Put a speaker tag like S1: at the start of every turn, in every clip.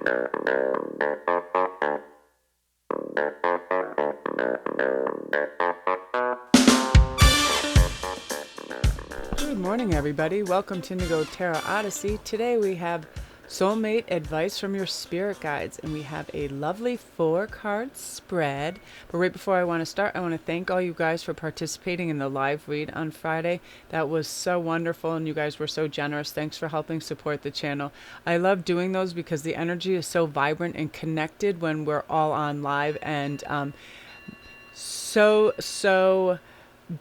S1: Good morning, everybody. Welcome to Indigo Tarot Odyssey. Today we have Soulmate advice from your spirit guides, and we have a lovely 4-card spread. But right before I want to start, I want to thank all you guys for participating in the live read on Friday. That was so wonderful, and you guys were so generous. Thanks for helping support the channel. I love doing those because the energy is so vibrant and connected when we're all on live, and so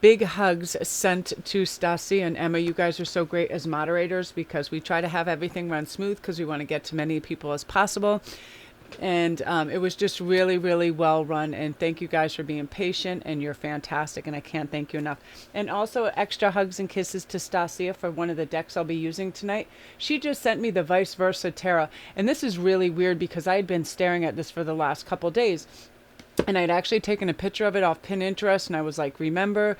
S1: big hugs sent to Stassi and Emma. You guys are so great as moderators because we try to have everything run smooth because we want to get to many people as possible. And it was just really, really well run. And thank you guys for being patient, and you're fantastic. And I can't thank you enough. And also extra hugs and kisses to Stasia for one of the decks I'll be using tonight. She just sent me the Vice Versa Tarot. And this is really weird because I had been staring at this for the last couple days. And I'd actually taken a picture of it off Pinterest, and I was like, remember,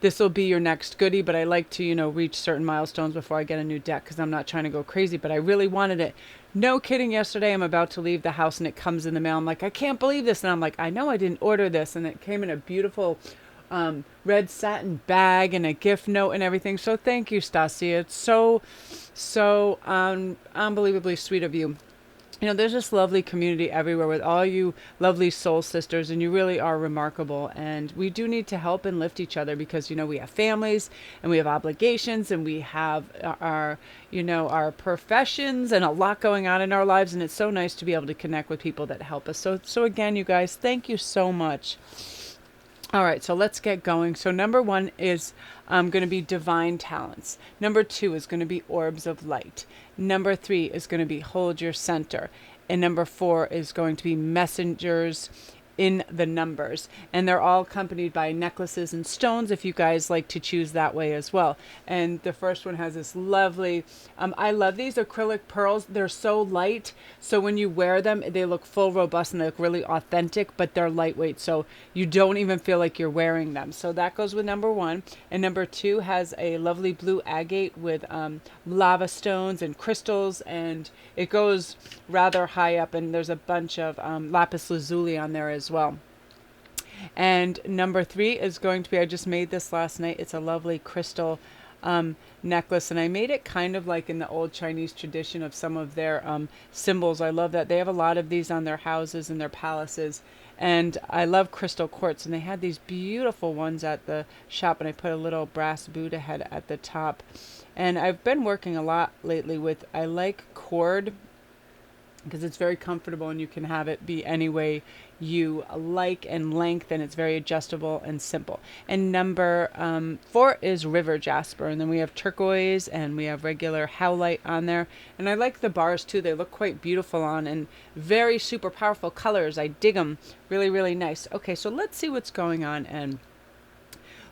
S1: this will be your next goodie, but I like to, reach certain milestones before I get a new deck because I'm not trying to go crazy, but I really wanted it. No kidding, yesterday I'm about to leave the house and it comes in the mail. I'm like, I can't believe this. And I'm like, I know I didn't order this. And it came in a beautiful red satin bag and a gift note and everything. So thank you, Stasia. It's so unbelievably sweet of you. There's this lovely community everywhere with all you lovely soul sisters, and you really are remarkable. And we do need to help and lift each other because, we have families and we have obligations and we have our professions and a lot going on in our lives. And it's so nice to be able to connect with people that help us. So again, you guys, thank you so much. All right, so let's get going. So number 1 is going to be divine talents. Number 2 is going to be orbs of light. Number 3 is going to be hold your center. And number 4 is going to be messengers in the numbers. And they're all accompanied by necklaces and stones if you guys like to choose that way as well. And the first one has this lovely, I love these acrylic pearls. They're so light. So when you wear them, they look full robust and they look really authentic, but they're lightweight. So you don't even feel like you're wearing them. So that goes with number 1. And number 2 has a lovely blue agate with lava stones and crystals. And it goes rather high up, and there's a bunch of lapis lazuli on there as well. And number 3 is going to be, I just made this last night. It's a lovely crystal necklace, and I made it kind of like in the old Chinese tradition of some of their symbols. I love that they have a lot of these on their houses and their palaces, and I love crystal quartz, and they had these beautiful ones at the shop, and I put a little brass Buddha head at the top. And I've been working a lot lately with, I like cord because it's very comfortable and you can have it be any way you like, and length, and it's very adjustable and simple. And number 4 is river jasper, and then we have turquoise and we have regular howlite on there. And I like the bars too. They look quite beautiful on, and very super powerful colors. I dig them. Really, really nice. Okay, so let's see what's going on and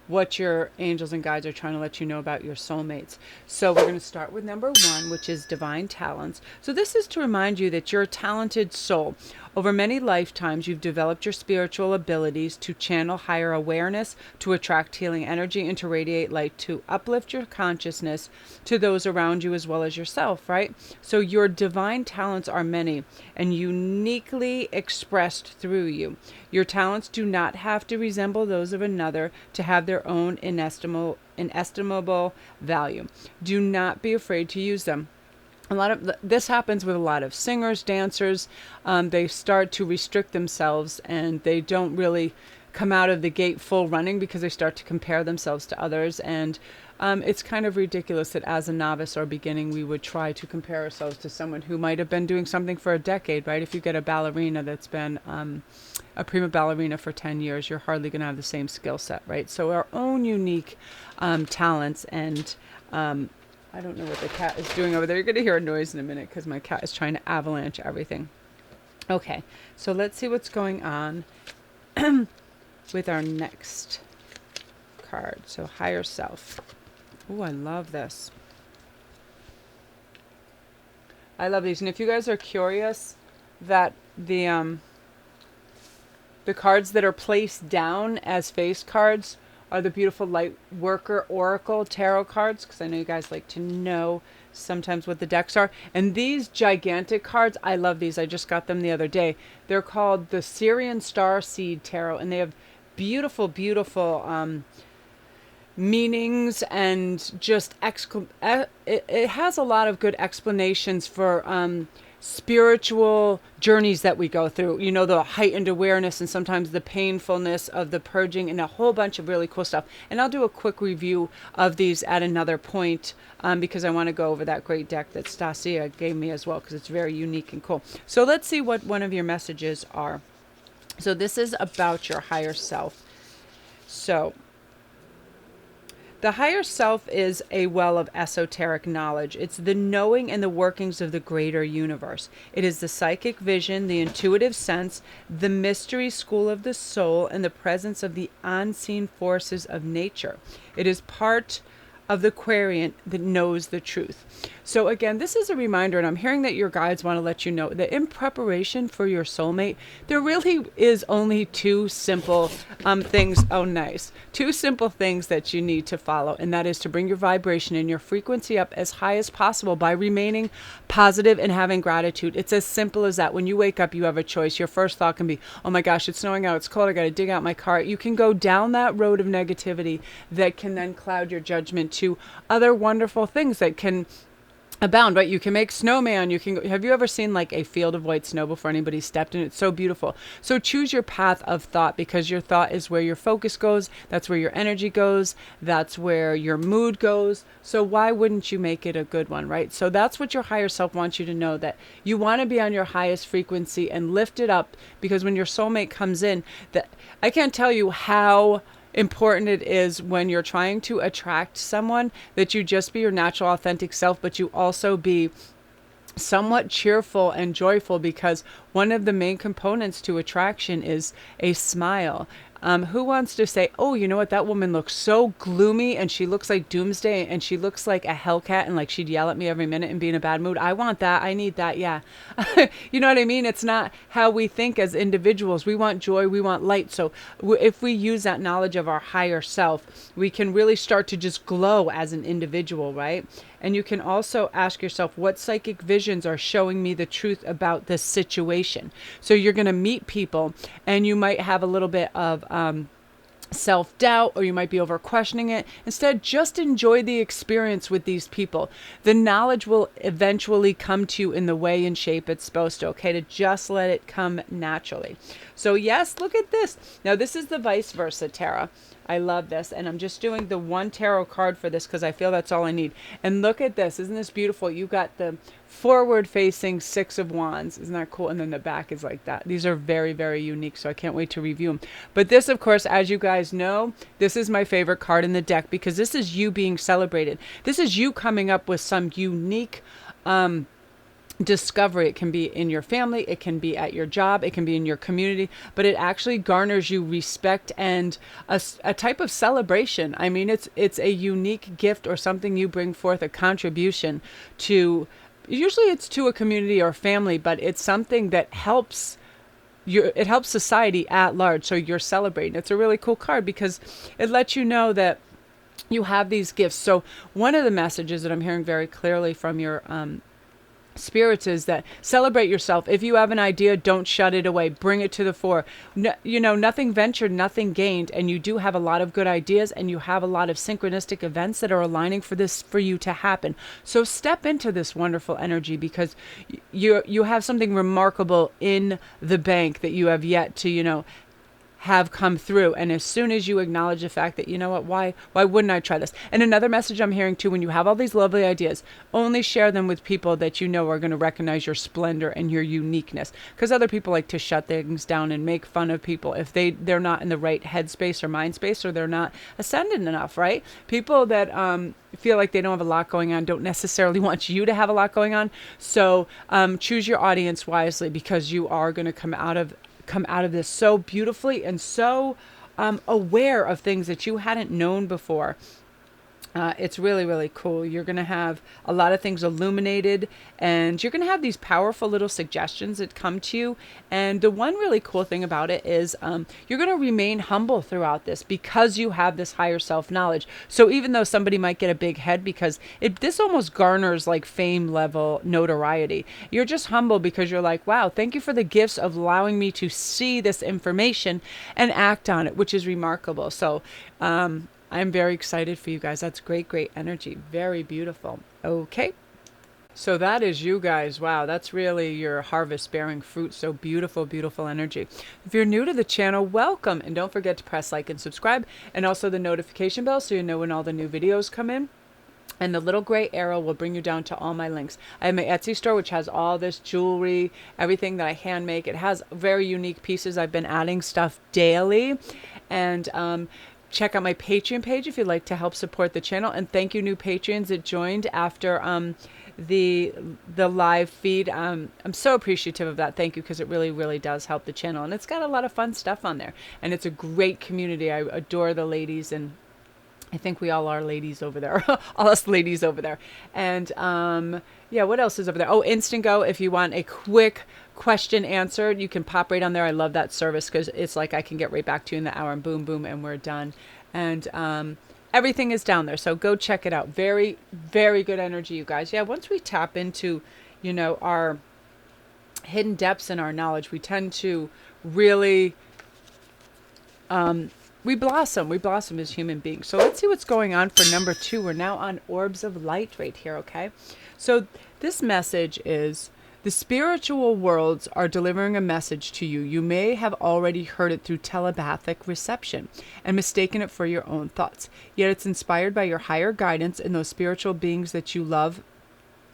S1: what your angels and guides are trying to let you know about your soulmates. So we're going to start with number 1, which is divine talents. So this is to remind you that you're a talented soul. Over many lifetimes, you've developed your spiritual abilities to channel higher awareness, to attract healing energy, and to radiate light, to uplift your consciousness to those around you as well as yourself, right? So your divine talents are many and uniquely expressed through you. Your talents do not have to resemble those of another to have their own inestimable value. Do not be afraid to use them. A lot of this happens with a lot of singers, dancers. They start to restrict themselves, and they don't really come out of the gate full running because they start to compare themselves to others. And it's kind of ridiculous that as a novice or beginning, we would try to compare ourselves to someone who might have been doing something for a decade, right? If you get a ballerina that's been a prima ballerina for 10 years, you're hardly going to have the same skill set, right? So our own unique talents, and I don't know what the cat is doing over there. You're going to hear a noise in a minute because my cat is trying to avalanche everything. Okay, so let's see what's going on with our next card. So higher self. Oh, I love this. I love these. And if you guys are curious, that the cards that are placed down as face cards are the beautiful Light Worker Oracle Tarot cards, because I know you guys like to know sometimes what the decks are. And these gigantic cards, I love these. I just got them the other day. They're called the Syrian Star Seed Tarot, and they have beautiful, beautiful meanings, and just it has a lot of good explanations for spiritual journeys that we go through, you know, the heightened awareness and sometimes the painfulness of the purging, and a whole bunch of really cool stuff. And I'll do a quick review of these at another point, because I want to go over that great deck that Stasia gave me as well, because it's very unique and cool. So let's see what one of your messages are. So this is about your higher self. So the higher self is a well of esoteric knowledge. It's the knowing and the workings of the greater universe. It is the psychic vision, the intuitive sense, the mystery school of the soul, and the presence of the unseen forces of nature. It is part of the querent that knows the truth. So again, this is a reminder, and I'm hearing that your guides want to let you know that in preparation for your soulmate, there really is only two simple things. Oh, nice. Two simple things that you need to follow, and that is to bring your vibration and your frequency up as high as possible by remaining positive and having gratitude. It's as simple as that. When you wake up, you have a choice. Your first thought can be, oh my gosh, it's snowing out, it's cold, I got to dig out my car. You can go down that road of negativity that can then cloud your judgment to other wonderful things that can abound, right? You can make snowman. You can. Have you ever seen like a field of white snow before anybody stepped in? It's so beautiful. So choose your path of thought, because your thought is where your focus goes. That's where your energy goes. That's where your mood goes. So why wouldn't you make it a good one, right? So that's what your higher self wants you to know, that you want to be on your highest frequency and lift it up, because when your soulmate comes in, that I can't tell you how important it is when you're trying to attract someone that you just be your natural authentic self, but you also be somewhat cheerful and joyful, because one of the main components to attraction is a smile. Who wants to say, oh, you know what, that woman looks so gloomy and she looks like doomsday and she looks like a hellcat and like she'd yell at me every minute and be in a bad mood. I want that. I need that. Yeah. You know what I mean? It's not how we think as individuals. We want joy. We want light. So if we use that knowledge of our higher self, we can really start to just glow as an individual, right? And you can also ask yourself, what psychic visions are showing me the truth about this situation? So you're going to meet people and you might have a little bit of self-doubt, or you might be over questioning it. Instead, just enjoy the experience with these people. The knowledge will eventually come to you in the way and shape it's supposed to, okay? To just let it come naturally. So yes, look at this. Now this is the vice versa tarot. I love this, and I'm just doing the one tarot card for this because I feel that's all I need. And look at this. Isn't this beautiful? You got the forward-facing Six of Wands. Isn't that cool? And then the back is like that. These are very, very unique, so I can't wait to review them. But this, of course, as you guys know, this is my favorite card in the deck, because this is you being celebrated. This is you coming up with some unique discovery. It can be in your family, it can be at your job, it can be in your community, but it actually garners you respect and a type of celebration. I mean, it's a unique gift or something you bring forth, a contribution to, usually it's to a community or family, but it's something that helps it helps society at large. So you're celebrating. It's a really cool card because it lets you know that you have these gifts. So one of the messages that I'm hearing very clearly from your spirits is that celebrate yourself. If you have an idea, don't shut it away. Bring it to the fore. No, you know, nothing ventured, nothing gained. And you do have a lot of good ideas, and you have a lot of synchronistic events that are aligning for this, for you to happen. So step into this wonderful energy, because you have something remarkable in the bank that you have yet to, you know, have come through. And as soon as you acknowledge the fact that, you know what, why wouldn't I try this? And another message I'm hearing too, when you have all these lovely ideas, only share them with people that you know are going to recognize your splendor and your uniqueness. Because other people like to shut things down and make fun of people if they're not in the right headspace or mind space, or they're not ascendant enough, right? People that feel like they don't have a lot going on don't necessarily want you to have a lot going on. So choose your audience wisely, because you are going to come out of this so beautifully and so aware of things that you hadn't known before. It's really, really cool. You're going to have a lot of things illuminated, and you're going to have these powerful little suggestions that come to you. And the one really cool thing about it is you're going to remain humble throughout this because you have this higher self knowledge. So even though somebody might get a big head because this almost garners like fame level notoriety, you're just humble because you're like, wow, thank you for the gifts of allowing me to see this information and act on it, which is remarkable. So, I'm very excited for you guys. That's great, great energy. Very beautiful. Okay. So that is you guys. Wow, that's really your harvest bearing fruit. So beautiful, beautiful energy. If you're new to the channel, welcome. And don't forget to press like and subscribe. And also the notification bell so you know when all the new videos come in. And the little gray arrow will bring you down to all my links. I have my Etsy store, which has all this jewelry, everything that I hand make. It has very unique pieces. I've been adding stuff daily. And, check out my Patreon page if you'd like to help support the channel. And thank you, new Patreons that joined after the live feed. I'm so appreciative of that. Thank you, because it really, really does help the channel. And it's got a lot of fun stuff on there. And it's a great community. I adore the ladies, and I think we all are ladies over there. All us ladies over there. And yeah, what else is over there? Oh, Instantgo. If you want a quick question answered, you can pop right on there. I love that service because it's like I can get right back to you in the hour, and boom, boom, and we're done. And everything is down there. So go check it out. Very, very good energy, you guys. Yeah, once we tap into, you know, our hidden depths in our knowledge, we tend to really we blossom as human beings. So let's see what's going on for number 2. We're now on Orbs of Light right here, okay? So this message is, the spiritual worlds are delivering a message to you. You may have already heard it through telepathic reception and mistaken it for your own thoughts. Yet it's inspired by your higher guidance and those spiritual beings that you love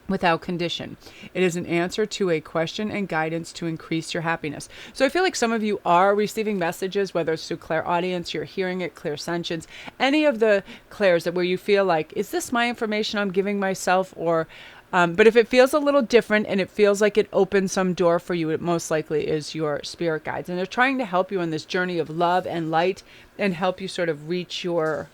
S1: without condition. It is an answer to a question and guidance to increase your happiness. So I feel like some of you are receiving messages, whether it's through clairaudience, you're hearing it, clairsentience, any of the clairs that where you feel like, is this my information I'm giving myself? Or but if it feels a little different and it feels like it opens some door for you, it most likely is your spirit guides. And they're trying to help you on this journey of love and light and help you sort of reach your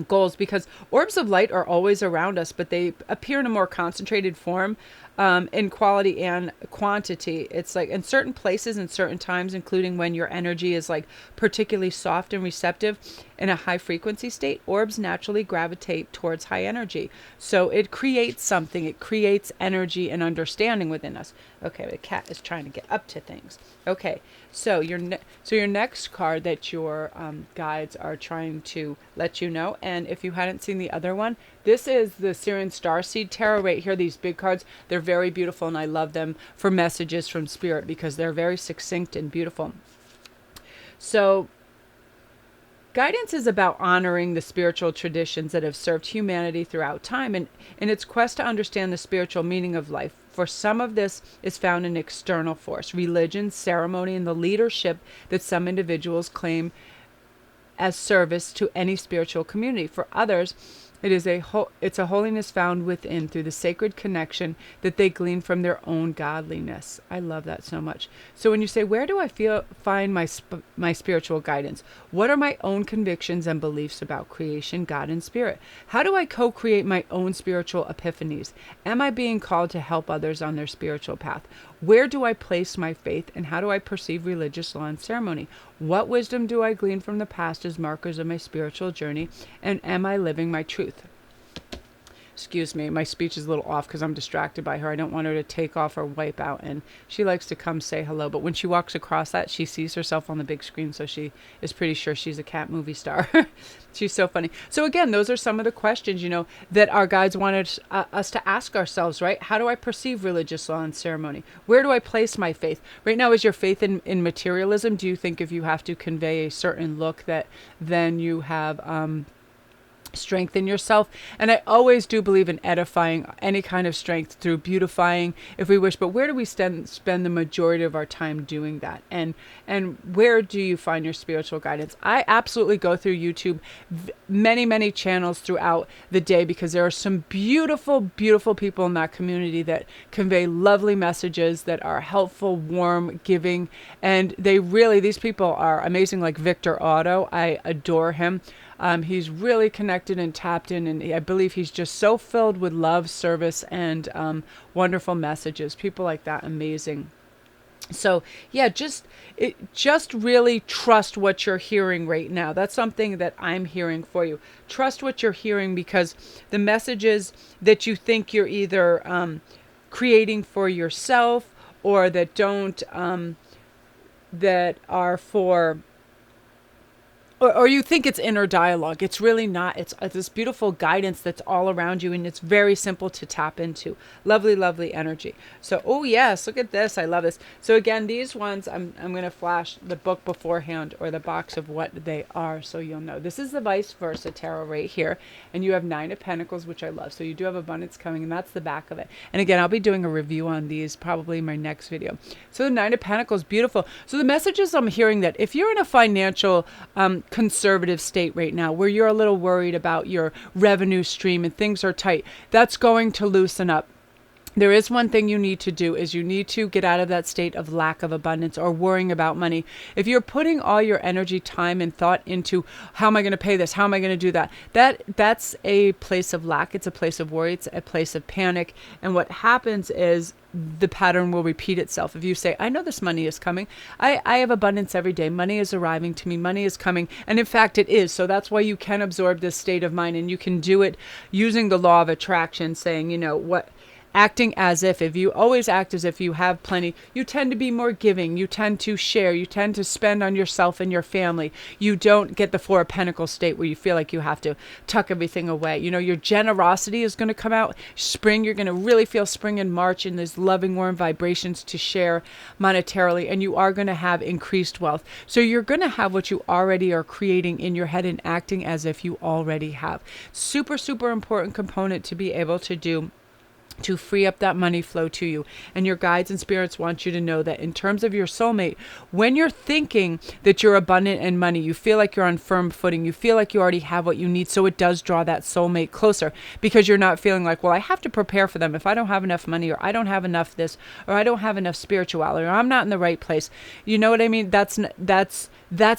S1: goals, because orbs of light are always around us, but they appear in a more concentrated form in quality and quantity. It's like in certain places and certain times, including when your energy is like particularly soft and receptive in a high frequency state, orbs naturally gravitate towards high energy. So it creates something, it creates energy and understanding within us. Okay, the cat is trying to get up to things. Okay, so your next card that your guides are trying to let you know, and if you hadn't seen the other one, this is the Syrian Starseed Tarot right here. These big cards, they're very beautiful, and I love them for messages from spirit because they're very succinct and beautiful. So guidance is about honoring the spiritual traditions that have served humanity throughout time, and in its quest to understand the spiritual meaning of life. For some of this is found in external force, religion, ceremony, and the leadership that some individuals claim as service to any spiritual community. For others, it's a holiness found within through the sacred connection that they glean from their own godliness. I love that so much. So when you say, where do I find my spiritual guidance? What are my own convictions and beliefs about creation, God, and spirit? How do I co-create my own spiritual epiphanies? Am I being called to help others on their spiritual path? Where do I place my faith, and how do I perceive religious law and ceremony? What wisdom do I glean from the past as markers of my spiritual journey, and am I living my truth? Excuse me, my speech is a little off because I'm distracted by her. I don't want her to take off or wipe out, and she likes to come say hello, but when she walks across that, she sees herself on the big screen, so she is pretty sure she's a cat movie star. She's so funny. So again, those are some of the questions, you know, that our guides wanted us to ask ourselves, right? How do I perceive religious law and ceremony? Where do I place my faith? Right now, is your faith in materialism? Do you think if you have to convey a certain look that then you have strengthen yourself? And I always do believe in edifying any kind of strength through beautifying if we wish, but where do we spend the majority of our time doing that? And where do you find your spiritual guidance? I absolutely go through YouTube, many channels throughout the day, because there are some beautiful people in that community that convey lovely messages that are helpful, warm, giving, and these people are amazing. Like Victor Otto, I adore him. He's really connected and tapped in, and I believe he's just so filled with love, service, and wonderful messages. People like that, amazing. So yeah, just really trust what you're hearing right now. That's something that I'm hearing for you. Trust what you're hearing, because the messages that you think you're either creating for yourself, or that don't that are for, or you think it's inner dialogue. It's really not. It's this beautiful guidance that's all around you, and it's very simple to tap into. Lovely, lovely energy. So, oh yes, look at this. I love this. So again, these ones, I'm going to flash the book beforehand, or the box of what they are, so you'll know. This is the vice versa tarot right here, and you have 9 of Pentacles, which I love. So you do have abundance coming, and that's the back of it. And again, I'll be doing a review on these probably in my next video. So the 9 of Pentacles, beautiful. So the messages I'm hearing, that if you're in a financial conservative state right now, where you're a little worried about your revenue stream and things are tight, that's going to loosen up. There is one thing you need to do, is you need to get out of that state of lack of abundance or worrying about money. If you're putting all your energy, time, and thought into how am I going to pay this? How am I going to do that? That's a place of lack. It's a place of worry. It's a place of panic. And what happens is the pattern will repeat itself. If you say, I know this money is coming. I have abundance every day. Money is arriving to me. Money is coming. And in fact, it is. So that's why you can absorb this state of mind, and you can do it using the law of attraction, saying, you know, acting as if you always act as if you have plenty, you tend to be more giving, you tend to share, you tend to spend on yourself and your family. You don't get the 4 of Pentacles state where you feel like you have to tuck everything away. You know, your generosity is going to come out. Spring, you're going to really feel spring in March, and there's loving, warm vibrations to share monetarily, and you are going to have increased wealth. So you're going to have what you already are creating in your head and acting as if you already have. Super, super important component to be able to do, to free up that money flow to you. And your guides and spirits want you to know that in terms of your soulmate, when you're thinking that you're abundant in money, you feel like you're on firm footing, you feel like you already have what you need. So it does draw that soulmate closer, because you're not feeling like, well, I have to prepare for them if I don't have enough money, or I don't have enough this, or I don't have enough spirituality, or I'm not in the right place. You know what I mean? That's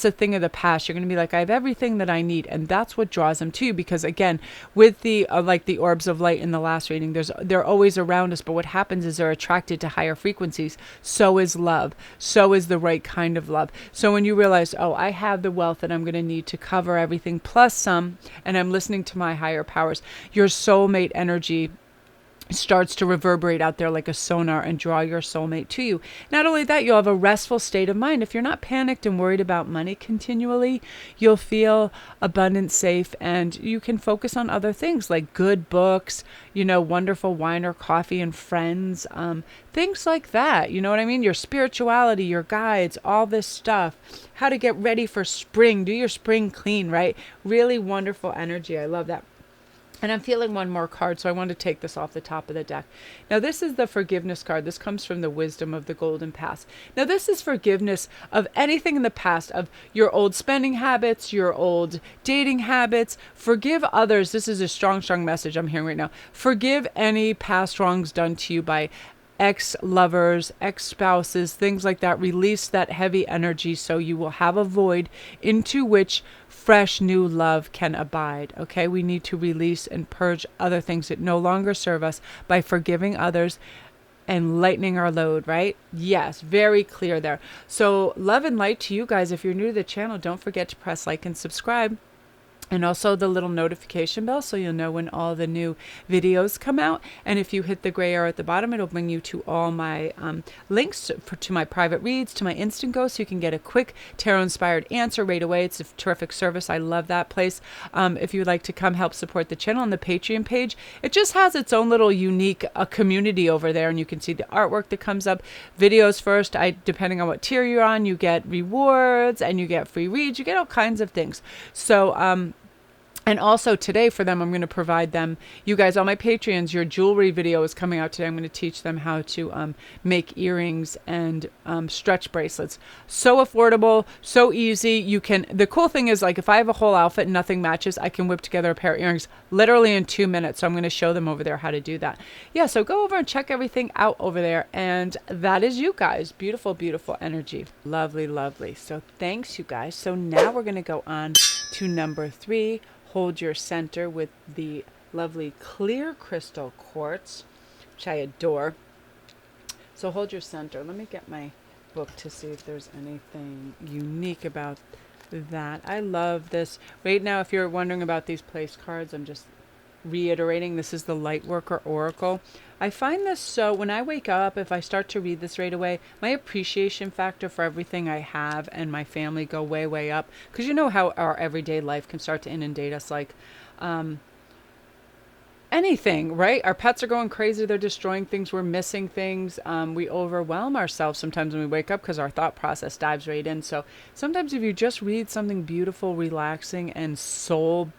S1: a thing of the past. You're going to be like, I have everything that I need. And that's what draws them to you. Because again, with the like the orbs of light in the last reading, they're always around us. But what happens is they're attracted to higher frequencies. So is love. So is the right kind of love. So when you realize, oh, I have the wealth that I'm going to need to cover everything plus some, and I'm listening to my higher powers, your soulmate energy starts to reverberate out there like a sonar and draw your soulmate to you. Not only that, you'll have a restful state of mind. If you're not panicked and worried about money continually, you'll feel abundant, safe, and you can focus on other things like good books, you know, wonderful wine or coffee and friends, things like that. You know what I mean? Your spirituality, your guides, all this stuff, how to get ready for spring, do your spring clean, right? Really wonderful energy. I love that. And I'm feeling one more card, so I want to take this off the top of the deck. Now, this is the forgiveness card. This comes from the wisdom of the golden past. Now, this is forgiveness of anything in the past, of your old spending habits, your old dating habits. Forgive others. This is a strong, strong message I'm hearing right now. Forgive any past wrongs done to you by ex-lovers, ex-spouses, things like that. Release that heavy energy so you will have a void into which fresh new love can abide. Okay, we need to release and purge other things that no longer serve us by forgiving others and lightening our load, right? Yes, very clear there. So love and light to you guys. If you're new to the channel, don't forget to press like and subscribe. And also the little notification bell, so you'll know when all the new videos come out. And if you hit the gray arrow at the bottom, it'll bring you to all my links to my private reads, to my Instantgo, so you can get a quick tarot-inspired answer right away. It's a terrific service. I love that place. If you'd like to come help support the channel on the Patreon page, it just has its own little unique community over there, and you can see the artwork that comes up. Videos first. Depending on what tier you're on, you get rewards, and you get free reads. You get all kinds of things. So, And also today for them, I'm going to provide them, you guys, on my Patreons, your jewelry video is coming out today. I'm going to teach them how to make earrings and stretch bracelets. So affordable, so easy. You can, the cool thing is, like, if I have a whole outfit and nothing matches, I can whip together a pair of earrings literally in 2 minutes. So I'm going to show them over there how to do that. Yeah, so go over and check everything out over there. And that is you guys. Beautiful, beautiful energy. Lovely, lovely. So thanks, you guys. So now we're going to go on to number 3. Hold your center with the lovely clear crystal quartz, which I adore. So hold your center. Let me get my book to see if there's anything unique about that. I love this. Right now, if you're wondering about these place cards, I'm just reiterating, this is the Lightworker Oracle. I find this, so when I wake up, if I start to read this right away, my appreciation factor for everything I have and my family go way, way up. Because you know how our everyday life can start to inundate us, like anything, right? Our pets are going crazy. They're destroying things. We're missing things. We overwhelm ourselves sometimes when we wake up because our thought process dives right in. So sometimes if you just read something beautiful, relaxing, and soul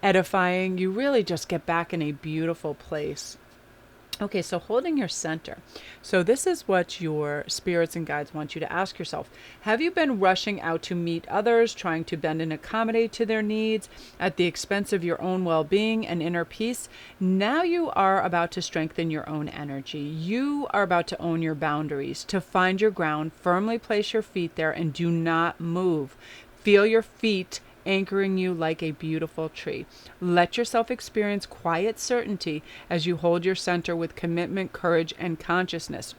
S1: edifying, you really just get back in a beautiful place. Okay, so holding your center. So this is what your spirits and guides want you to ask yourself. Have you been rushing out to meet others, trying to bend and accommodate to their needs at the expense of your own well-being and inner peace? Now you are about to strengthen your own energy. You are about to own your boundaries, to find your ground, firmly place your feet there, and do not move. Feel your feet anchoring you like a beautiful tree. Let yourself experience quiet certainty as you hold your center with commitment, courage, and consciousness.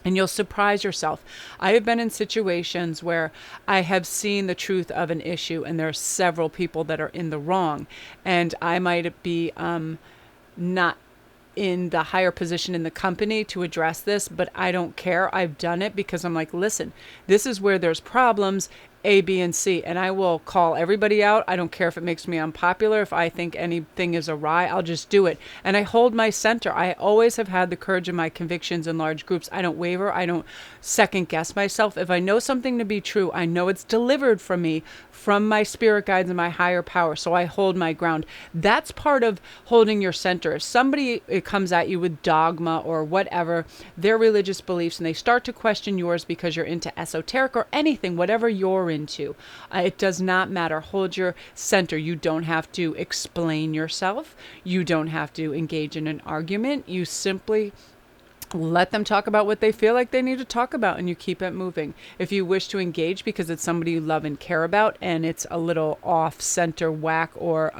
S1: And you'll surprise yourself. I have been in situations where I have seen the truth of an issue and there are several people that are in the wrong. And I might be not in the higher position in the company to address this, but I don't care. I've done it because I'm like, listen, this is where there's problems. A, B, and C, and I will call everybody out. I don't care if it makes me unpopular. If I think anything is awry, I'll just do it. And I hold my center. I always have had the courage of my convictions in large groups. I don't waver. I don't second guess myself. If I know something to be true, I know it's delivered from me, from my spirit guides and my higher power. So I hold my ground. That's part of holding your center. If somebody comes at you with dogma or whatever, their religious beliefs, and they start to question yours because you're into esoteric or anything, whatever you're into, it does not matter. Hold your center. You don't have to explain yourself. You don't have to engage in an argument. You simply let them talk about what they feel like they need to talk about, and you keep it moving. If you wish to engage because it's somebody you love and care about and it's a little off center, whack, or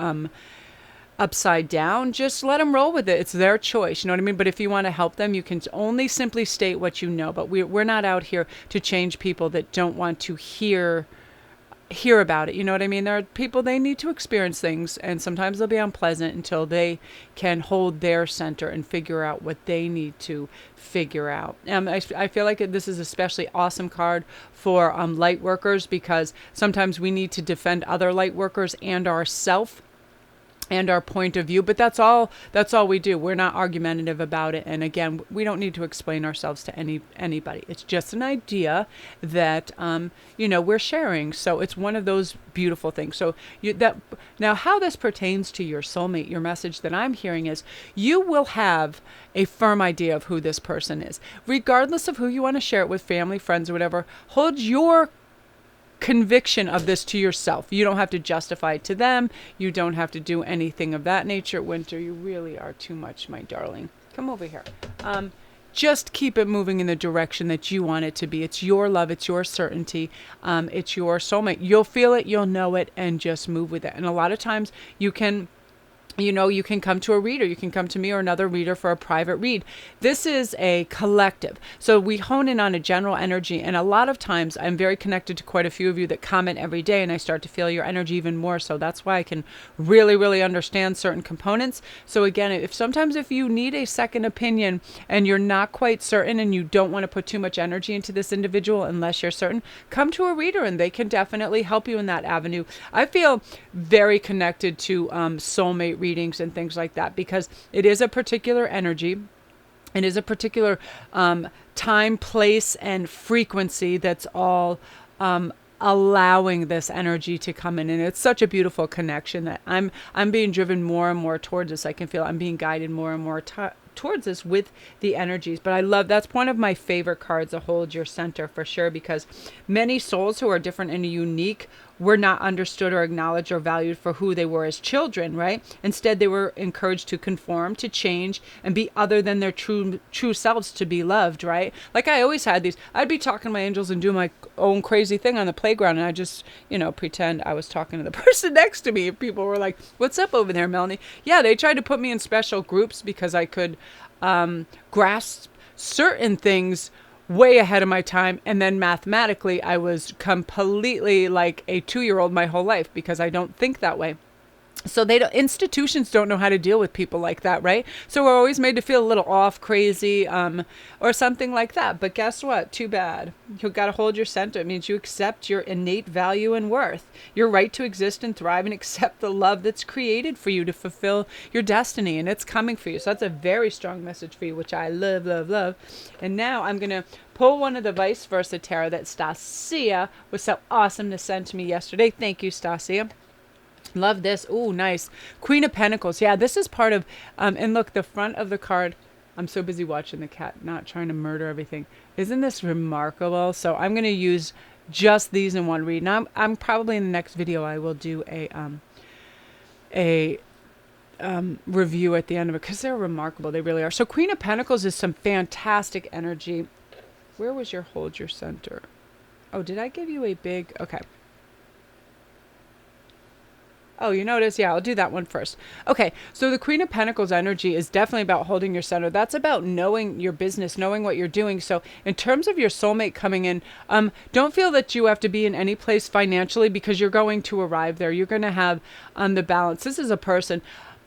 S1: upside down, just let them roll with it. It's their choice. You know what I mean? But if you want to help them, you can only simply state what you know. But we're not out here to change people that don't want to hear about it. You know what I mean? There are people, they need to experience things, and sometimes they'll be unpleasant until they can hold their center and figure out what they need to figure out. I feel like this is especially awesome card for light workers, because sometimes we need to defend other light workers and ourselves and our point of view, but that's all we do. We're not argumentative about it. And again, we don't need to explain ourselves to anybody. It's just an idea that we're sharing. So it's one of those beautiful things. So now how this pertains to your soulmate, your message that I'm hearing is you will have a firm idea of who this person is, regardless of who you want to share it with, family, friends, or whatever. Hold your conviction of this to yourself. You don't have to justify it to them. You don't have to do anything of that nature. Winter, you really are too much, my darling. Come over here. Just keep it moving in the direction that you want it to be. It's your love. It's your certainty. It's your soulmate. You'll feel it. You'll know it, and just move with it. And a lot of times you can come to a reader. You can come to me or another reader for a private read. This is a collective. So we hone in on a general energy. And a lot of times I'm very connected to quite a few of you that comment every day, and I start to feel your energy even more. So that's why I can really, really understand certain components. So again, if you need a second opinion and you're not quite certain and you don't want to put too much energy into this individual unless you're certain, come to a reader and they can definitely help you in that avenue. I feel very connected to soulmate readings and things like that, because it is a particular energy. It is a particular time, place, and frequency that's all allowing this energy to come in. And it's such a beautiful connection that I'm being driven more and more towards this. I can feel I'm being guided more and more towards this with the energies. But I love, that's one of my favorite cards, to hold your center, for sure, because many souls who are different and unique were not understood or acknowledged or valued for who they were as children, right? Instead, they were encouraged to conform, to change, and be other than their true selves, to be loved, right? Like, I always had these, I'd be talking to my angels and do my own crazy thing on the playground, and I just, pretend I was talking to the person next to me. People were like, "What's up over there, Melanie?" Yeah, they tried to put me in special groups because I could grasp certain things way ahead of my time. And then mathematically, I was completely like a 2-year-old my whole life, because I don't think that way. So institutions don't know how to deal with people like that, right? So we're always made to feel a little off, crazy, or something like that. But guess what? Too bad. You've got to hold your center. It means you accept your innate value and worth, your right to exist and thrive, and accept the love that's created for you to fulfill your destiny, and it's coming for you. So that's a very strong message for you, which I love, love, love. And now I'm going to pull one of the vice versa tarot that Stasia was so awesome to send to me yesterday. Thank you, Stasia. Love this. Ooh, nice. Queen of Pentacles. Yeah, this is part of, and look, the front of the card, I'm so busy watching the cat, not trying to murder everything. Isn't this remarkable? So I'm going to use just these in one read. Now, I'm probably in the next video, I will do a review at the end of it, because they're remarkable. They really are. So Queen of Pentacles is some fantastic energy. Where was your hold your center? Oh, did I give you a big, okay. Oh, you notice? Yeah, I'll do that one first. Okay, so the Queen of Pentacles energy is definitely about holding your center. That's about knowing your business, knowing what you're doing. So in terms of your soulmate coming in, don't feel that you have to be in any place financially, because you're going to arrive there. You're going to have the balance. This is a person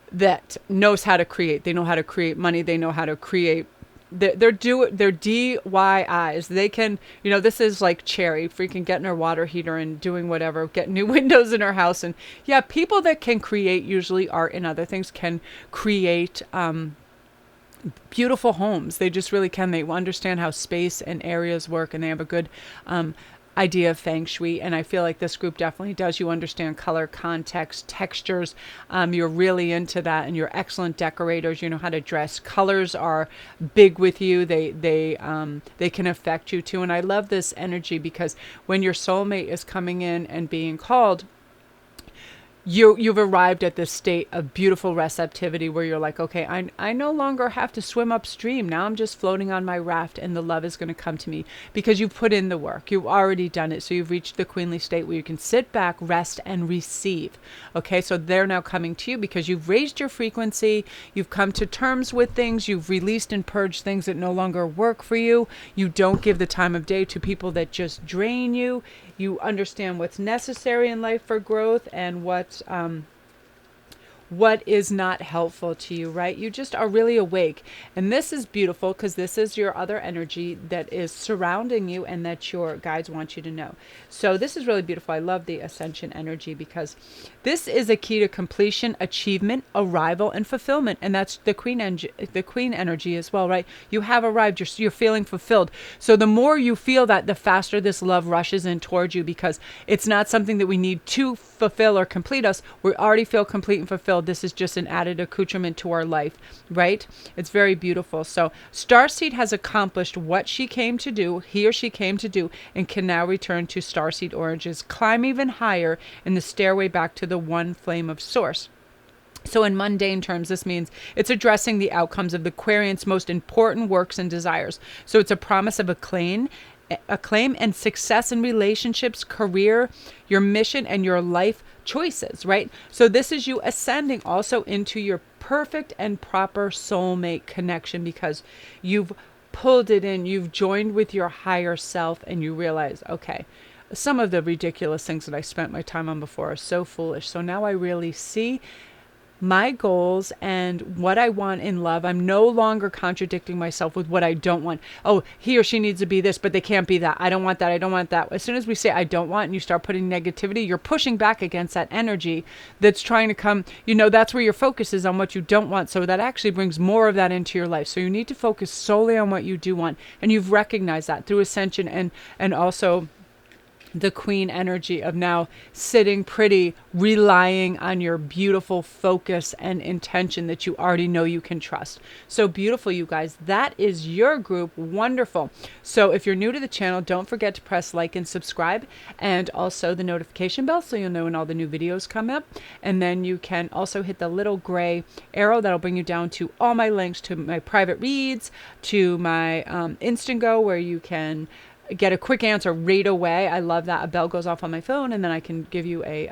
S1: that knows how to create. They know how to create money. They know how to create. They're DIYs. They can, this is like Cherry freaking getting her water heater and doing whatever, getting new windows in her house. And yeah, people that can create, usually art and other things, can create beautiful homes. They just really can. They understand how space and areas work, and they have a good idea of feng shui. And I feel like this group definitely does. You understand color, context, textures. You're really into that, and you're excellent decorators. You know how to dress. Colors are big with you. They can affect you too. And I love this energy, because when your soulmate is coming in and being called, you've arrived at this state of beautiful receptivity where you're like, okay, I no longer have to swim upstream. Now I'm just floating on my raft, and the love is going to come to me, because you've put in the work. You've already done it. So you've reached the queenly state where you can sit back, rest, and receive. Okay, so they're now coming to you because you've raised your frequency. You've come to terms with things. You've released and purged things that no longer work for you. You don't give the time of day to people that just drain you. You understand what's necessary in life for growth, and what is not helpful to you, right? You just are really awake. And this is beautiful, because this is your other energy that is surrounding you, and that your guides want you to know. So this is really beautiful. I love the ascension energy, because this is a key to completion, achievement, arrival, and fulfillment. And that's the queen energy as well, right? You have arrived. You're feeling fulfilled. So the more you feel that, the faster this love rushes in towards you, because it's not something that we need to fulfill or complete us. We already feel complete and fulfilled. This is just an added accoutrement to our life, right? It's very beautiful. So Starseed has accomplished what she came to do, he or she came to do, and can now return to Starseed Oranges, climb even higher in the stairway back to the one flame of source. So in mundane terms, this means it's addressing the outcomes of the Aquarian's most important works and desires. So it's a promise of acclaim and success in relationships, career, your mission, and your life choices, right? So this is you ascending also into your perfect and proper soulmate connection, because you've pulled it in, you've joined with your higher self, and you realize, okay, some of the ridiculous things that I spent my time on before are so foolish. So now I really see my goals and what I want in love. I'm no longer contradicting myself with what I don't want. Oh, he or she needs to be this, but they can't be that. I don't want that. I don't want that. As soon as we say I don't want, and you start putting negativity, you're pushing back against that energy that's trying to come. That's where your focus is, on what you don't want. So that actually brings more of that into your life. So you need to focus solely on what you do want. And you've recognized that through ascension, and also the queen energy of now sitting pretty, relying on your beautiful focus and intention that you already know you can trust. So beautiful, you guys. That is your group. Wonderful. So if you're new to the channel, don't forget to press like and subscribe, and also the notification bell so you'll know when all the new videos come up. And then you can also hit the little gray arrow that'll bring you down to all my links to my private reads, to my Instantgo, where you can get a quick answer right away. I love that. A bell goes off on my phone and then I can give you a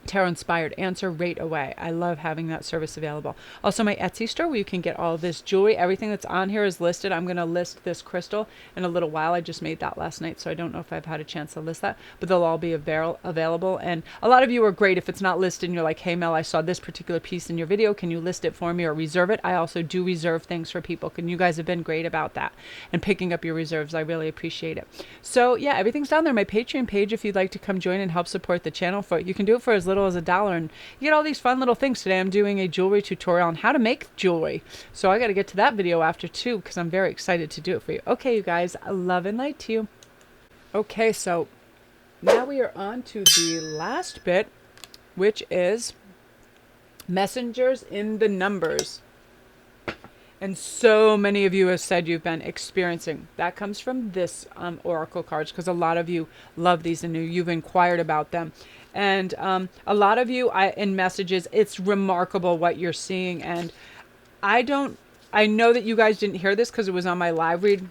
S1: tarot inspired answer right away. I love having that service available. Also my Etsy store, where you can get all of this jewelry. Everything that's on here is listed. I'm going to list this crystal in a little while. I just made that last night, so I don't know if I've had a chance to list that, but they'll all be available. And a lot of you are great if it's not listed and you're like, hey Mel, I saw this particular piece in your video, can you list it for me or reserve it? I also do reserve things for people, and you guys have been great about that and picking up your reserves. I really appreciate it. So yeah, everything's down there. My Patreon page, if you'd like to come join and help support the channel, you can do it for as little as $1, and you get all these fun little things. Today I'm doing a jewelry tutorial on how to make jewelry, so I got to get to that video after too, because I'm very excited to do it for you. Okay, you guys, love and light to you. Okay, so now we are on to the last bit, which is messengers in the numbers. And so many of you have said you've been experiencing. That comes from this oracle cards, because a lot of you love these and you've inquired about them. And a lot of you in messages, it's remarkable what you're seeing. And I know that you guys didn't hear this because it was on my live read,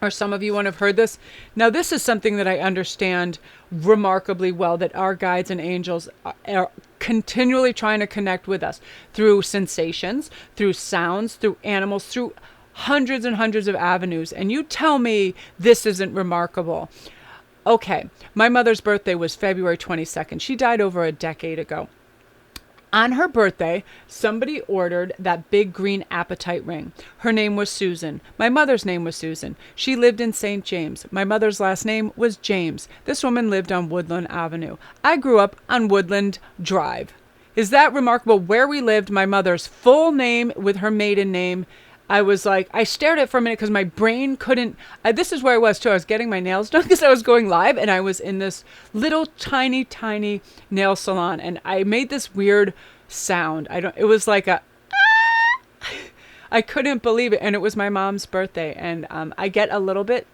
S1: or some of you won't have heard this. Now, this is something that I understand remarkably well, that our guides and angels are continually trying to connect with us through sensations, through sounds, through animals, through hundreds and hundreds of avenues. And you tell me this isn't remarkable. Okay, my mother's birthday was February 22nd. She died over a decade ago. On her birthday, somebody ordered that big green apatite ring. Her name was Susan. My mother's name was Susan. She lived in St. James. My mother's last name was James. This woman lived on Woodland Avenue. I grew up on Woodland Drive. Is that remarkable? Where we lived, my mother's full name with her maiden name. I was like, I stared at it for a minute because my brain couldn't. This is where I was too. I was getting my nails done because I was going live, and I was in this little tiny nail salon, and I made this weird sound. It was like a, ah! I couldn't believe it. And it was my mom's birthday. And I get a little bit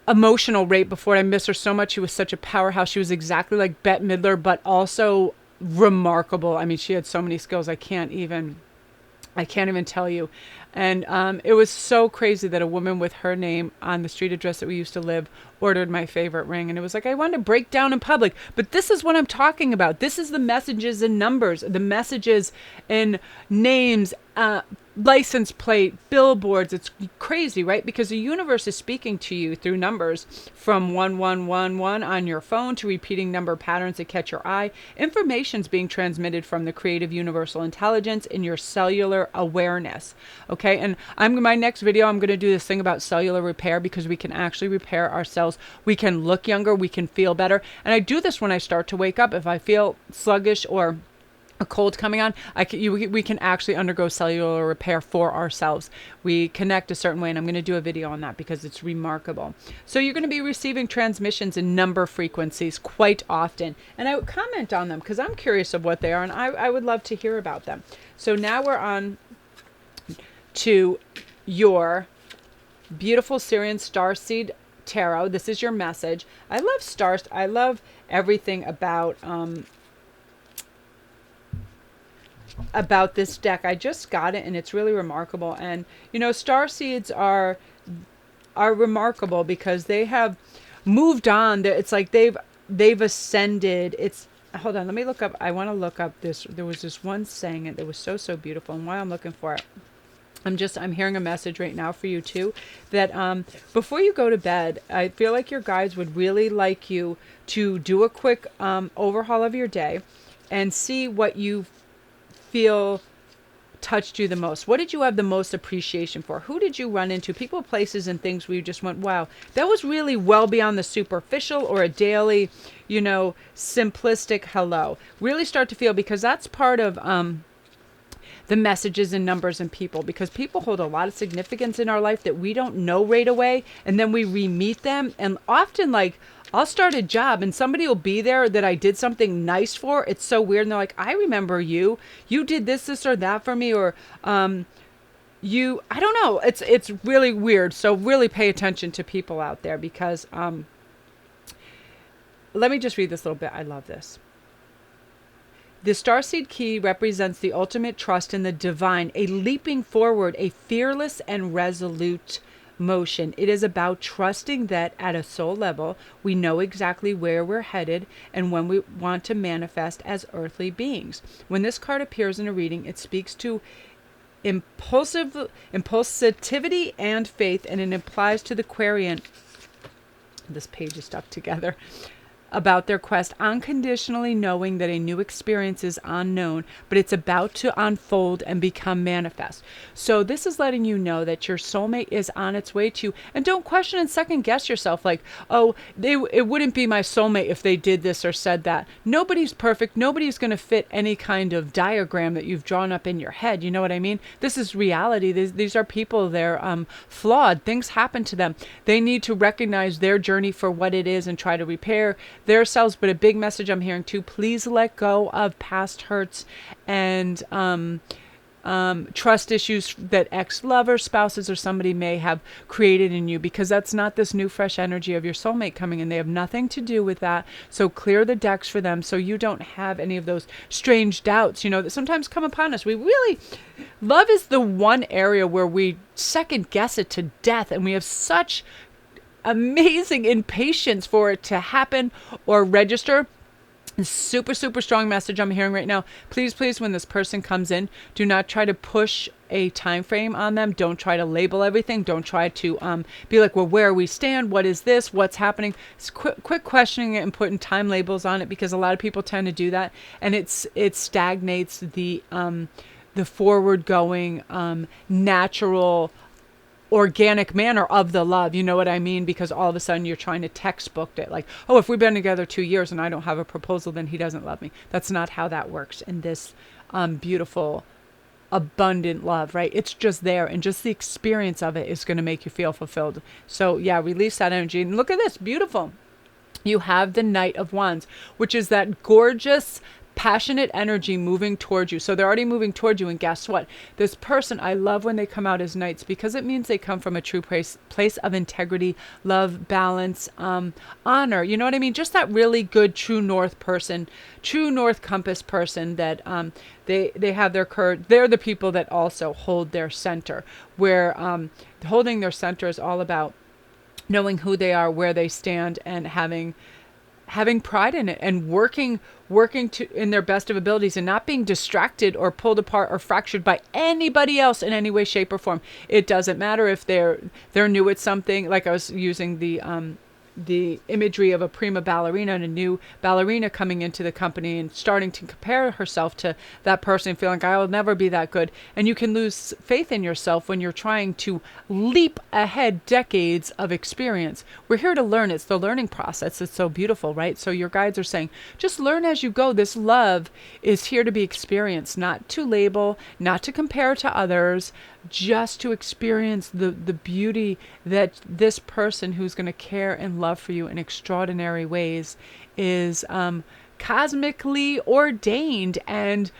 S1: emotional right before. I miss her so much. She was such a powerhouse. She was exactly like Bette Midler, but also remarkable. I mean, she had so many skills. I can't even tell you. And it was so crazy that a woman with her name on the street address that we used to live ordered my favorite ring. And it was like, I wanted to break down in public. But this is what I'm talking about. This is the messages in numbers, the messages in names, license plate, billboards. It's crazy, right? Because the universe is speaking to you through numbers, from 1111 on your phone to repeating number patterns that catch your eye. Information's being transmitted from the creative universal intelligence in your cellular awareness. Okay, and my next video, I'm going to do this thing about cellular repair, because we can actually repair ourselves. We can look younger, we can feel better. And I do this when I start to wake up. If I feel sluggish or a cold coming on, we can actually undergo cellular repair for ourselves. We connect a certain way, and I'm going to do a video on that because it's remarkable. So you're going to be receiving transmissions in number frequencies quite often, and I would comment on them because I'm curious of what they are, and I would love to hear about them. So now we're on to your beautiful Syrian Starseed Tarot. This is your message. I love stars. I love everything about this deck. I just got it and it's really remarkable. And you know, star seeds are remarkable because they have moved on. It's like they've ascended. It's, hold on, let me look up. I want to look up this. There was this one saying it that was so beautiful, and while I'm looking for it, I'm hearing a message right now for you too, that before you go to bed, I feel like your guides would really like you to do a quick overhaul of your day and see what you feel touched you the most. What did you have the most appreciation for? Who did you run into? People, places, and things where you just went, wow, that was really well beyond the superficial or a daily, you know, simplistic hello. Really start to feel, because that's part of the messages and numbers and people, because people hold a lot of significance in our life that we don't know right away. And then we re-meet them. And often, like, I'll start a job and somebody will be there that I did something nice for. It's so weird. And they're like, I remember you. You did this, or that for me. Or I don't know. It's really weird. So really pay attention to people out there, because let me just read this little bit. I love this. The starseed key represents the ultimate trust in the divine, a leaping forward, a fearless and resolute motion. It is about trusting that at a soul level, we know exactly where we're headed and when we want to manifest as earthly beings. When this card appears in a reading, it speaks to impulsivity and faith, and it implies to the querent, this page is stuck together, about their quest, unconditionally knowing that a new experience is unknown, but it's about to unfold and become manifest. So this is letting you know that your soulmate is on its way to you. And don't question and second guess yourself like, oh, it wouldn't be my soulmate if they did this or said that. Nobody's perfect. Nobody's going to fit any kind of diagram that you've drawn up in your head. You know what I mean? This is reality. These are people. They're flawed. Things happen to them. They need to recognize their journey for what it is and try to repair their selves. But a big message I'm hearing too, please let go of past hurts and trust issues that ex-lovers, spouses, or somebody may have created in you, because that's not this new fresh energy of your soulmate coming in. They have nothing to do with that. So clear the decks for them so you don't have any of those strange doubts, you know, that sometimes come upon us. Love is the one area where we second guess it to death, and we have such amazing impatience for it to happen or register. Super, super strong message I'm hearing right now. Please, please, when this person comes in, do not try to push a time frame on them. Don't try to label everything. Don't try to be like, well, where we stand, what is this, what's happening. It's quick questioning it and putting time labels on it, because a lot of people tend to do that, and it stagnates the forward going natural organic manner of the love. You know what I mean? Because all of a sudden you're trying to textbook it like, oh, if we've been together 2 years and I don't have a proposal, then he doesn't love me. That's not how that works in this beautiful, abundant love, right? It's just there, and just the experience of it is going to make you feel fulfilled. So yeah, release that energy. And look at this, beautiful. You have the Knight of Wands, which is that gorgeous, passionate energy moving towards you. So they're already moving towards you. And guess what? This person, I love when they come out as knights, because it means they come from a true place of integrity, love, balance, honor. You know what I mean? Just that really good true north person, true north compass person that they have their courage. They're the people that also hold their center, where holding their center is all about knowing who they are, where they stand, and having pride in it, and working to in their best of abilities, and not being distracted or pulled apart or fractured by anybody else in any way, shape, or form. It doesn't matter if they're new at something. Like I was using the imagery of a prima ballerina and a new ballerina coming into the company and starting to compare herself to that person and feeling like, I will never be that good. And you can lose faith in yourself when you're trying to leap ahead decades of experience. We're here to learn. It's the learning process. It's so beautiful, right? So your guides are saying, just learn as you go. This love is here to be experienced, not to label, not to compare to others, just to experience the beauty that this person who's going to care and love for you in extraordinary ways is cosmically ordained and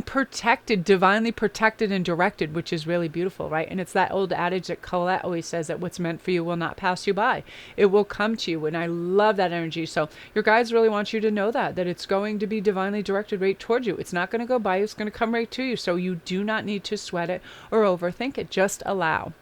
S1: protected, divinely protected and directed, which is really beautiful, right? And it's that old adage that Colette always says, that what's meant for you will not pass you by. It will come to you. And I love that energy. So your guides really want you to know that it's going to be divinely directed right towards you. It's not going to go by you. It's going to come right to you. So you do not need to sweat it or overthink it. Just allow,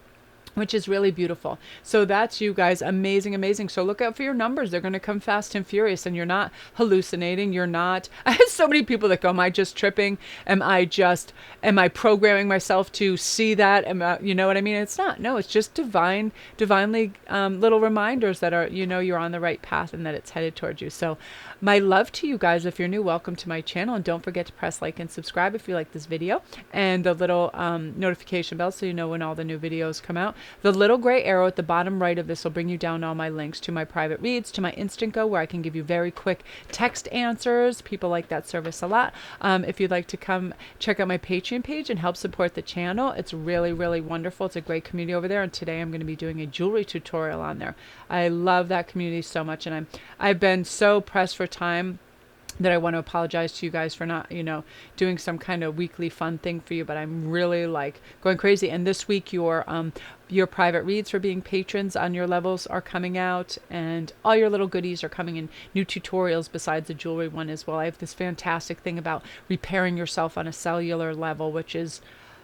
S1: which is really beautiful. So that's you guys. Amazing, amazing. So look out for your numbers. They're going to come fast and furious, and you're not hallucinating. You're not, I have so many people that go, am I just tripping? Am I programming myself to see that? You know what I mean? It's not. No, it's just divinely little reminders that are, you're on the right path and that it's headed towards you. So my love to you guys. If you're new, welcome to my channel, and don't forget to press like and subscribe if you like this video, and the little notification bell so you know when all the new videos come out. The little gray arrow at the bottom right of this will bring you down all my links to my private reads, to my Instantgo, where I can give you very quick text answers. People like that service a lot. If you'd like to come check out my Patreon page and help support the channel, it's really, really wonderful. It's a great community over there. And today I'm going to be doing a jewelry tutorial on there. I love that community so much. And I've been so pressed for time that I want to apologize to you guys for not, doing some kind of weekly fun thing for you, but I'm really like going crazy. And this week your private reads for being patrons on your levels are coming out, and all your little goodies are coming in, new tutorials besides the jewelry one as well. I have this fantastic thing about repairing yourself on a cellular level, which is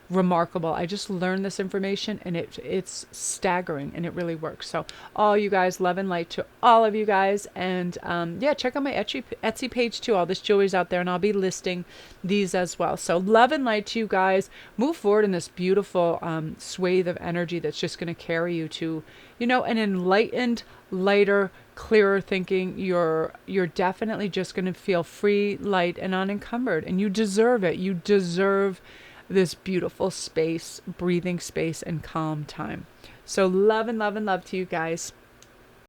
S1: remarkable. I just learned this information and it's staggering, and it really works. So all you guys, love and light to all of you guys. And yeah, check out my Etsy page too. All this jewelry's out there, and I'll be listing these as well. So love and light to you guys. Move forward in this beautiful swathe of energy that's just going to carry you to, an enlightened, lighter, clearer thinking. You're definitely just going to feel free, light, and unencumbered, and you deserve it. You deserve this beautiful space, breathing space, and calm time. So love and love and love to you guys.